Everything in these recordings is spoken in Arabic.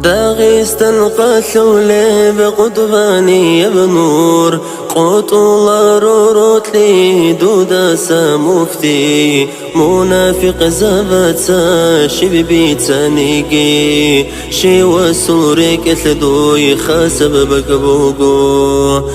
داغيست القثولي بقطباني بنور قطول رورت لي دودا سمفتي منافق زبت شبيبي تانيجي شي وسوريك ثدوي خاسب بكبوغو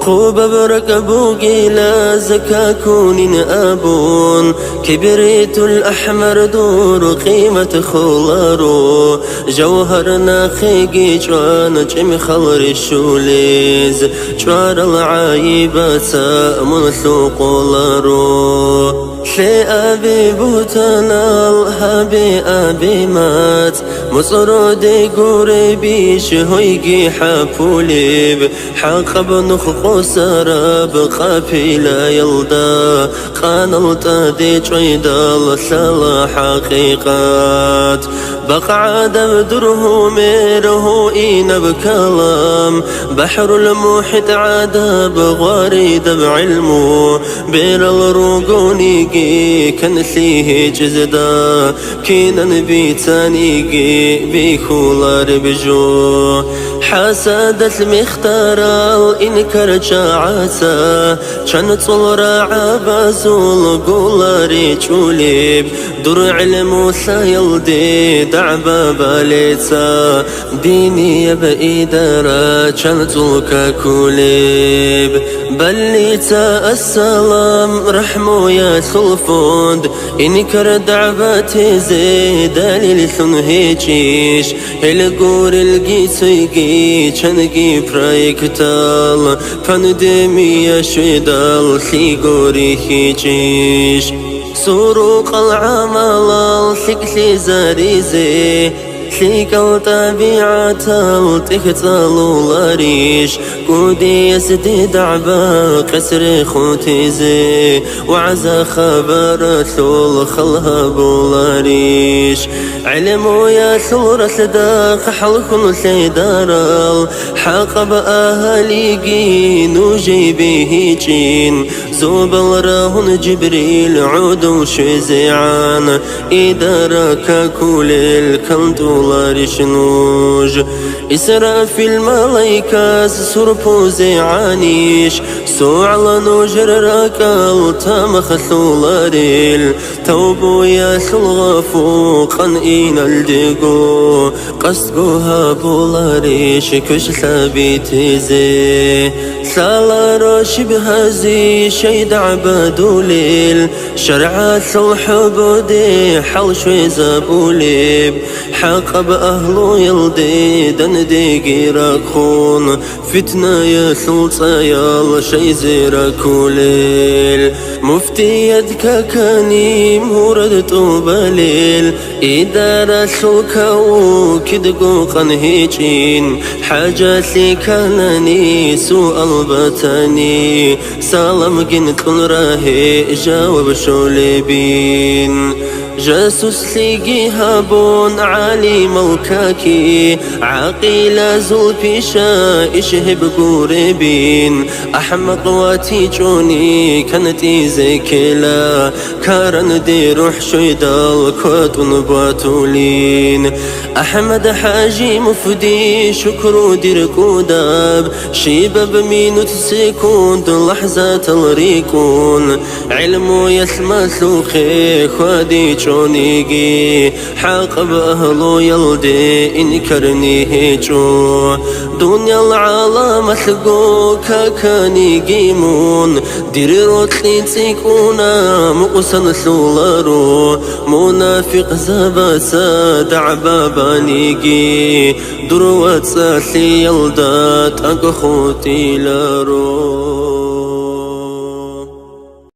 قوب بركبوغي لا زكاكون أبون كبريت الأحمر دور قيمة خلارو جوهرنا خيجي جوانا جمي خلر الشوليز جوار العايبات من ثوق لارو شي أبي بوتنا الهابي أبي مات مصرودي قريبي شهيجي حفوليب حقب نخقو سراب قافلة يلدا قانلت دي جويدال سلا حقيقات بقع دبدره ميره إين بكلام بحر المحيط عاد بغاري بعلمه بير الرقونيجي كان فيه جزدا كينا نبي تانيجي بيخولار بجو حسدت المختار الإنكار جاعتا كان طلرا عبازول قولاري توليب در علم سيلدي دعبا باليتا ديني بإدارة كان طلقا كوليب بليتا السلام رحمو يا سلفوند إنكر دعباتي زيد للثن هيجيش القور القيسيقي چنگي برايكتال فاندمي شويدال سيقوري هيجيش سروق العمل سكسي زاريزي سيكال طبيعة تختلو لاريش قودي يسدي دعبا قسر خوتيزي وعزا خبر ثول خلها بولاريش علمو يا ثور صداق حلق سيدارال حقب أهاليقي نوجي به جين زوب الراهن جبريل عودو شزيعان إدارك كل الكلدو لارشنوج إسرافيل الملايكة سربوزي عانيش سوعلا نوجر راكال تامخثو لاريل توبو يا سلغفو قنئين الديقو قصقوها بولاريش كش ثابيتي زي سالارو شبهازي شيد عبادو ليل شرعات الحبودي حل شوي زابوليب حقب أهلو يلدي دندي قيراكون فتنة يا سلطة يال شي زيراكو ليل مفتي يدك كاني موردتو بليل إدارة سلكو كدقو قنهيجين حاجاتي كانني سوء البتاني سالم قنت راهي جاوب شوليبين جاسوس ليقي هابون عالي موكاكي عقيلة زلفي شائشه بقريبين أحمق واتيجوني كانتي زي كلا كارن دي روح شويدال كوت ونباتولين أحمد حاجي مفدي شكرو دير كوداب شيباب مينوت سيكوند لحظة الريكون علمو يسمى سوخي خوادي چونيجي حاقب أهلو يلدي إنكرني هيجو دنيا العالم أثقو كاكاني جيمون ديري روتلي تيكونا مقسن سولارو منافق زباسا دعبا بانيجي دروات ساسي يلدات أكخوتي لارو